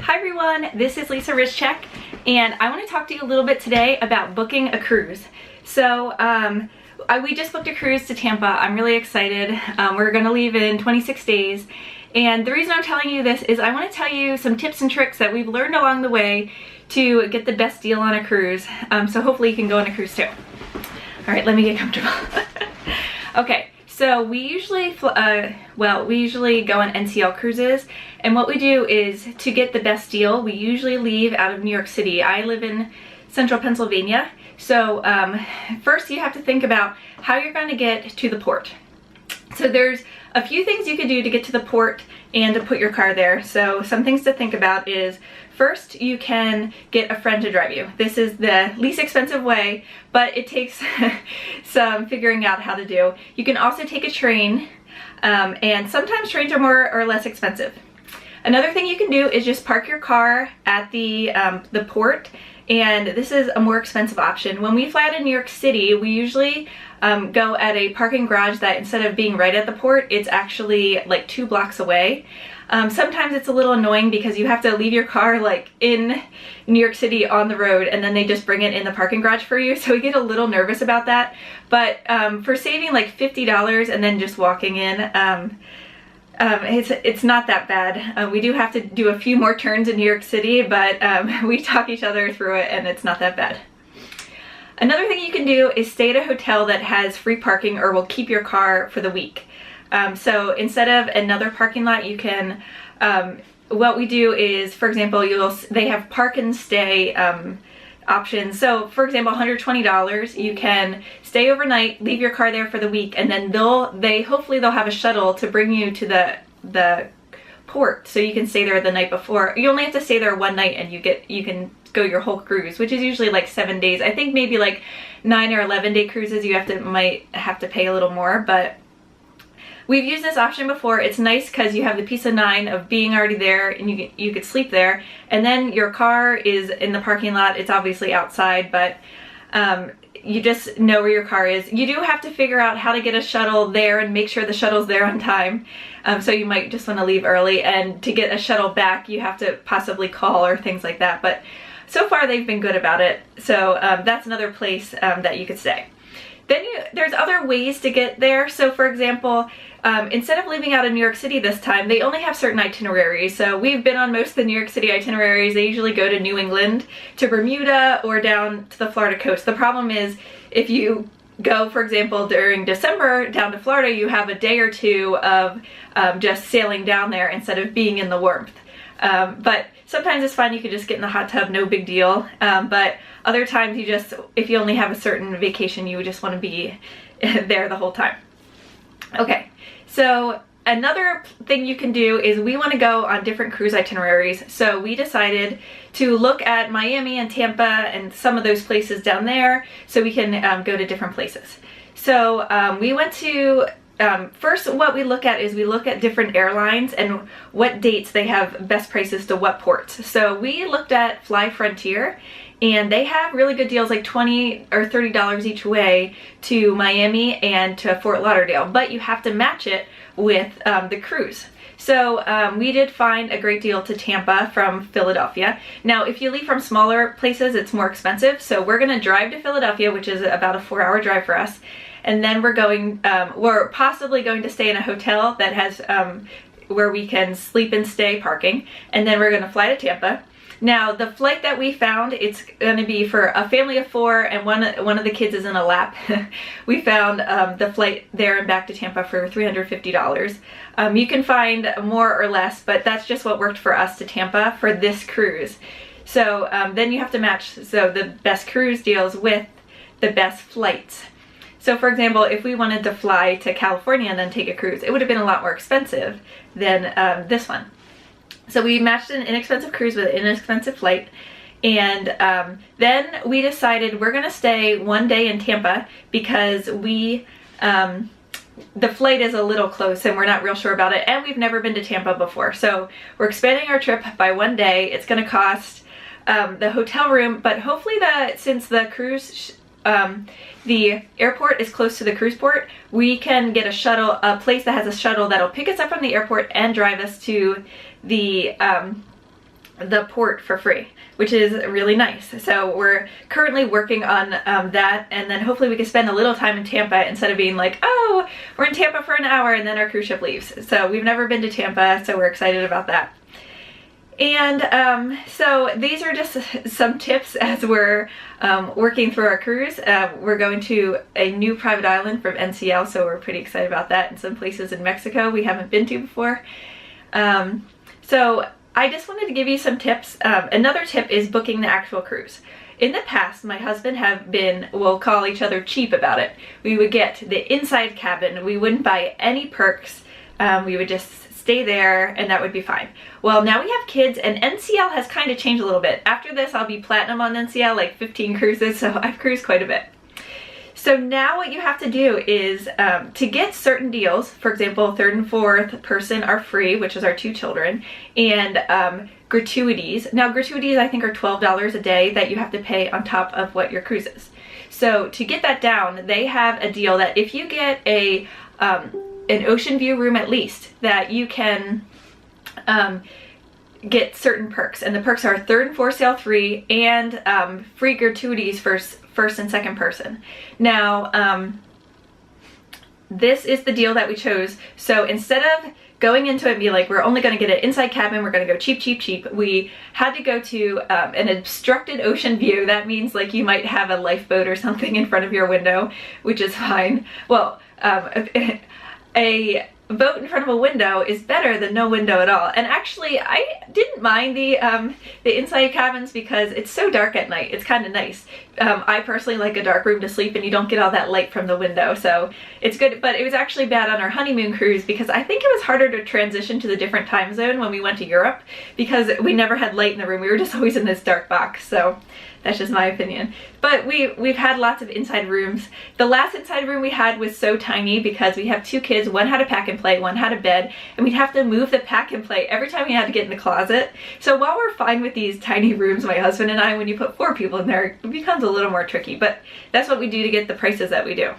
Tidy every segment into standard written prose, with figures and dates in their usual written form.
Hi everyone, this is Lisa Rusczyk, and I want to talk to you a little bit today about booking a cruise. So we just booked a cruise to Tampa. I'm really excited. We're going to leave in 26 days, and the reason I'm telling you this is I want to tell you some tips and tricks that we've learned along the way to get the best deal on a cruise. So hopefully you can go on a cruise too. All right, let me get comfortable. Okay. So we usually go on NCL cruises, and what we do is, to get the best deal, we usually leave out of New York City. I live in central Pennsylvania, so first you have to think about how you're going to get to the port. So there's a few things you could do to get to the port and to put your car there. So some things to think about is, first, you can get a friend to drive you. This is the least expensive way, but it takes some figuring out how to do. You can also take a train, and sometimes trains are more or less expensive. Another thing you can do is just park your car at the port, and this is a more expensive option. When we fly out of New York City, we usually go at a parking garage that, instead of being right at the port, it's actually like 2 blocks away. Sometimes it's a little annoying because you have to leave your car like in New York City on the road, and then they just bring it in the parking garage for you, so we get a little nervous about that. But for saving like $50 and then just walking in, it's not that bad. We do have to do a few more turns in New York City, but we talk each other through it, and it's not that bad. Another thing you can do is stay at a hotel that has free parking or will keep your car for the week. So instead of another parking lot, you can, what we do is, for example, they have park and stay options. So for example, $120, you can stay overnight, leave your car there for the week, and then hopefully they'll have a shuttle to bring you to the port, so you can stay there the night before. You only have to stay there one night, and you can go your whole cruise, which is usually like 7 days. I think maybe like 9 or 11-day cruises you might have to pay a little more, but we've used this option before. It's nice because you have the peace of mind of being already there, and you could sleep there, and then your car is in the parking lot. It's obviously outside, but you just know where your car is. You do have to figure out how to get a shuttle there and make sure the shuttle's there on time. So you might just want to leave early, and to get a shuttle back you have to possibly call or things like that, but so far they've been good about it. So that's another place that you could stay. Then there's other ways to get there. So for example, instead of leaving out of New York City this time, they only have certain itineraries. So we've been on most of the New York City itineraries. They usually go to New England, to Bermuda, or down to the Florida coast. The problem is, if you go, for example, during December down to Florida, you have a day or two of just sailing down there instead of being in the warmth. But sometimes it's fine, you could just get in the hot tub, no big deal. But other times if you only have a certain vacation, you would just want to be there the whole time. Okay, so another thing you can do is, we want to go on different cruise itineraries. So we decided to look at Miami and Tampa and some of those places down there, so we can go to different places. So we went to first, what we look at is we look at different airlines and what dates they have best prices to what ports. So we looked at Fly Frontier, and they have really good deals, like $20 or $30 each way to Miami and to Fort Lauderdale, but you have to match it with the cruise. So we did find a great deal to Tampa from Philadelphia. Now, if you leave from smaller places, it's more expensive. So we're going to drive to Philadelphia, which is about a 4-hour drive for us. And then we're possibly going to stay in a hotel that has where we can sleep and stay parking. And then we're going to fly to Tampa. Now, the flight that we found, it's going to be for a family of 4, and one of the kids is in a lap. We found the flight there and back to Tampa for $350. You can find more or less, but that's just what worked for us to Tampa for this cruise. So then you have to match the best cruise deals with the best flights. So for example, if we wanted to fly to California and then take a cruise, it would have been a lot more expensive than this one. So we matched an inexpensive cruise with an inexpensive flight, and then we decided we're going to stay one day in Tampa because the flight is a little close and we're not real sure about it, and we've never been to Tampa before. So we're expanding our trip by one day. It's going to cost the hotel room, but hopefully since the cruise the airport is close to the cruise port, we can get a shuttle, a place that has a shuttle that'll pick us up from the airport and drive us to the the port for free, which is really nice. So we're currently working on that, and then hopefully we can spend a little time in Tampa instead of being like, oh, we're in Tampa for an hour and then our cruise ship leaves. So we've never been to Tampa, so we're excited about that. And so these are just some tips as we're working through our cruise. We're going to a new private island from NCL, so we're pretty excited about that, and some places in Mexico we haven't been to before. So I just wanted to give you some tips. Another tip is booking the actual cruise. In the past, my husband have been, we'll call each other cheap about it. We would get the inside cabin. We wouldn't buy any perks. We would just stay there and that would be fine. Well, now we have kids and NCL has kind of changed a little bit. After this, I'll be platinum on NCL, like 15 cruises, so I've cruised quite a bit. So now what you have to do is to get certain deals, for example, third and fourth person are free, which is our 2 children, and gratuities. Now gratuities I think are $12 a day that you have to pay on top of what your cruise is. So to get that down, they have a deal that if you get an ocean view room at least, that you can get certain perks, and the perks are third and fourth sail free and free gratuities for first and second person. Now this is the deal that we chose. So instead of going into it and be like, we're only going to get an inside cabin, we're going to go cheap, cheap, cheap, we had to go to an obstructed ocean view. That means like you might have a lifeboat or something in front of your window, which is fine. Well, a boat in front of a window is better than no window at all. And actually I didn't mind the inside cabins because it's so dark at night. It's kind of nice. I personally like a dark room to sleep and you don't get all that light from the window, so it's good. But it was actually bad on our honeymoon cruise because I think it was harder to transition to the different time zone when we went to Europe because we never had light in the room. We were just always in this dark box. So that's just my opinion. But we've had lots of inside rooms. The last inside room we had was so tiny because we have 2 kids. One had a pack and play, one had a bed, and we'd have to move the pack and play every time we had to get in the closet. So while we're fine with these tiny rooms, my husband and I, when you put 4 people in there, it becomes a little more tricky, but that's what we do to get the prices that we do.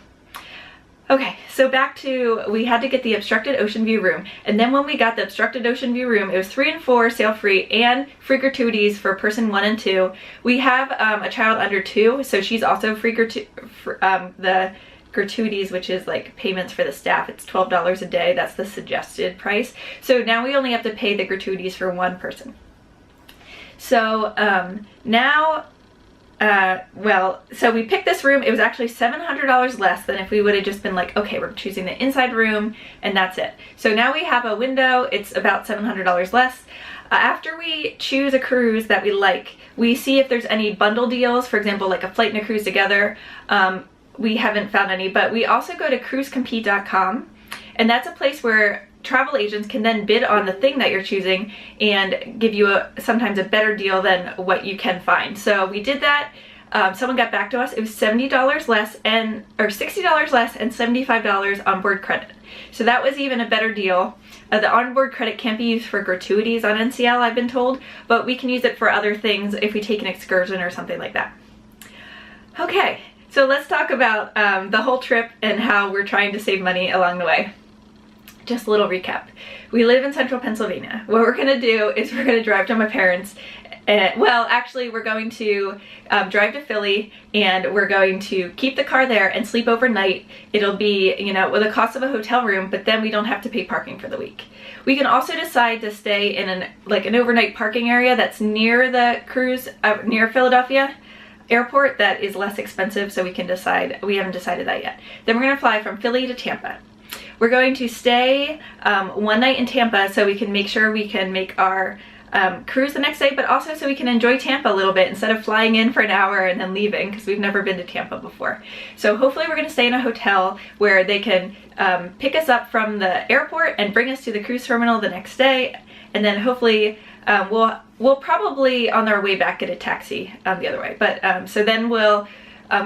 Okay, so back to, we had to get the obstructed ocean view room, and then when we got the obstructed ocean view room, it was 3 and 4 sail free and free gratuities for person 1 and 2. We have a child under 2, so she's also free the gratuities, which is like payments for the staff. It's $12 a day. That's the suggested price. So now we only have to pay the gratuities for 1 person. So now well, so we picked this room. It was actually $700 less than if we would have just been like, okay, we're choosing the inside room and that's it. So now we have a window. It's about $700 less. After we choose a cruise that we like, we see if there's any bundle deals, for example, like a flight and a cruise together. We haven't found any, but we also go to cruisecompete.com, and that's a place where travel agents can then bid on the thing that you're choosing and give you sometimes a better deal than what you can find. So we did that. Someone got back to us. It was $70 less or $60 less and $75 onboard credit. So that was even a better deal. The onboard credit can't be used for gratuities on NCL, I've been told, but we can use it for other things if we take an excursion or something like that. Okay, so let's talk about the whole trip and how we're trying to save money along the way. Just a little recap. We live in central Pennsylvania. What we're gonna do is we're gonna drive to my parents. Well, actually we're going to drive to Philly, and we're going to keep the car there and sleep overnight. It'll be, you know, with the cost of a hotel room, but then we don't have to pay parking for the week. We can also decide to stay in an overnight parking area that's near the cruise, near Philadelphia airport, that is less expensive, so we can decide. We haven't decided that yet. Then we're gonna fly from Philly to Tampa. We're going to stay 1 night in Tampa so we can make sure we can make our cruise the next day, but also so we can enjoy Tampa a little bit instead of flying in for an hour and then leaving, because we've never been to Tampa before. So hopefully we're going to stay in a hotel where they can pick us up from the airport and bring us to the cruise terminal the next day, and then hopefully we'll probably on our way back get a taxi the other way. But so then we'll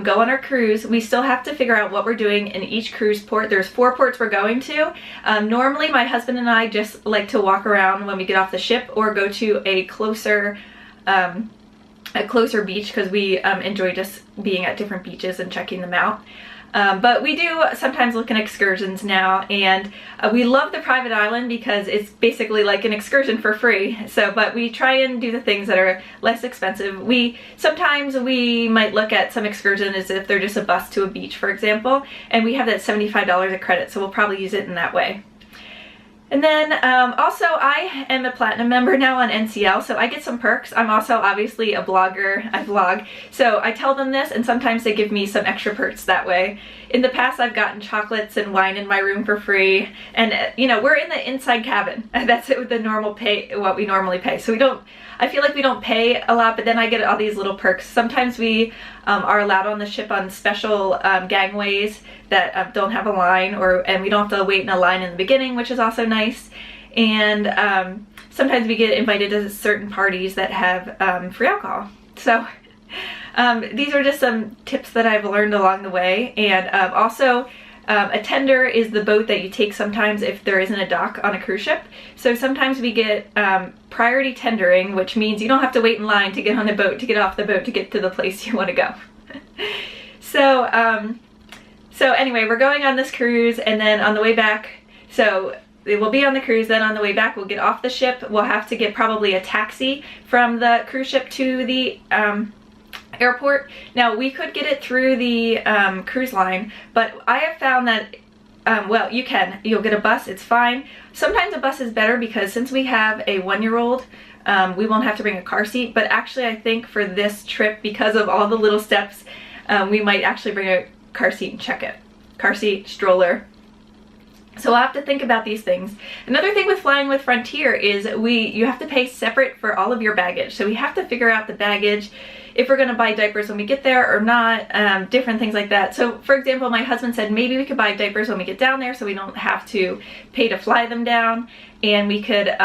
go on our cruise. We still have to figure out what we're doing in each cruise port. There's 4 ports we're going to. Normally my husband and I just like to walk around when we get off the ship, or go to a closer beach, because we enjoy just being at different beaches and checking them out. But we do sometimes look at excursions now, and we love the private island because it's basically like an excursion for free. So, but we try and do the things that are less expensive. Sometimes we might look at some excursion as if they're just a bus to a beach, for example, and we have that $75 of credit, so we'll probably use it in that way. And then also I am a platinum member now on NCL, so I get some perks. I'm also obviously a blogger, I vlog, so I tell them this and sometimes they give me some extra perks that way. In the past I've gotten chocolates and wine in my room for free, and you know, we're in the inside cabin, and that's it with the normal pay, what we normally pay. So I feel like we don't pay a lot, but then I get all these little perks. Sometimes we are allowed on the ship on special gangways that don't have a line, and we don't have to wait in a line in the beginning, which is also nice. And sometimes we get invited to certain parties that have free alcohol. So these are just some tips that I've learned along the way. And also a tender is the boat that you take sometimes if there isn't a dock on a cruise ship. So sometimes we get priority tendering, which means you don't have to wait in line to get on the boat, to get off the boat, to get to the place you want to go. So anyway, we're going on this cruise, and then on the way back, so we'll be on the cruise, then on the way back we'll get off the ship. We'll have to get probably a taxi from the cruise ship to the airport. Now we could get it through the cruise line, but I have found that well, you'll get a bus, it's fine. Sometimes a bus is better because since we have a 1-year-old, we won't have to bring a car seat, but actually I think for this trip, because of all the little steps, we might actually bring a car seat and check it. Car seat, stroller. So we'll have to think about these things. Another thing with flying with Frontier is you have to pay separate for all of your baggage. So we have to figure out the baggage, if we're going to buy diapers when we get there or not, different things like that. So for example, my husband said maybe we could buy diapers when we get down there so we don't have to pay to fly them down, and we could,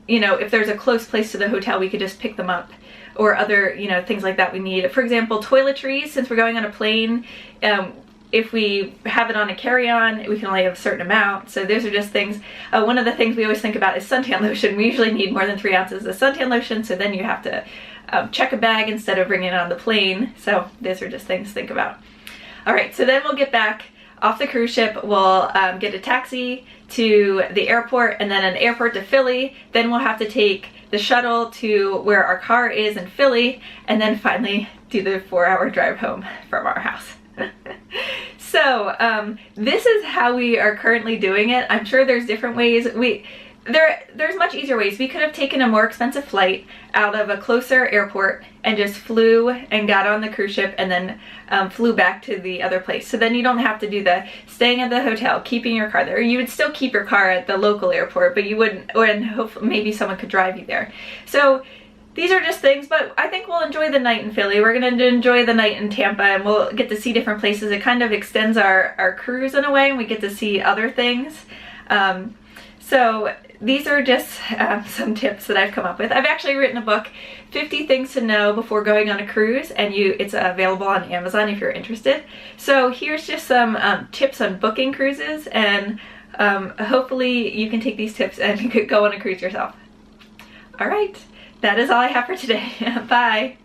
you know, if there's a close place to the hotel, we could just pick them up, or other, you know, things like that we need. For example, toiletries, since we're going on a plane, if we have it on a carry-on, we can only have a certain amount. So those are just things. One of the things we always think about is suntan lotion. We usually need more than 3 ounces of suntan lotion, so then you have to check a bag instead of bringing it on the plane. So those are just things to think about. All right, so then we'll get back off the cruise ship. We'll get a taxi to the airport, and then an airport to Philly. Then we'll have to take the shuttle to where our car is in Philly, and then finally do the 4-hour drive home from our house. So this is how we are currently doing it. I'm sure there's different ways. There's much easier ways. We could have taken a more expensive flight out of a closer airport and just flew and got on the cruise ship, and then flew back to the other place. So then you don't have to do the staying at the hotel, keeping your car there. You would still keep your car at the local airport, but you wouldn't, and hopefully maybe someone could drive you there. So these are just things, but I think we'll enjoy the night in Philly. We're going to enjoy the night in Tampa, and we'll get to see different places. It kind of extends our cruise in a way, and we get to see other things. So these are just some tips that I've come up with. I've actually written a book, 50 Things to Know Before Going on a Cruise, and it's available on Amazon if you're interested. So here's just some tips on booking cruises, and hopefully you can take these tips and go on a cruise yourself. All right. That is all I have for today. Bye.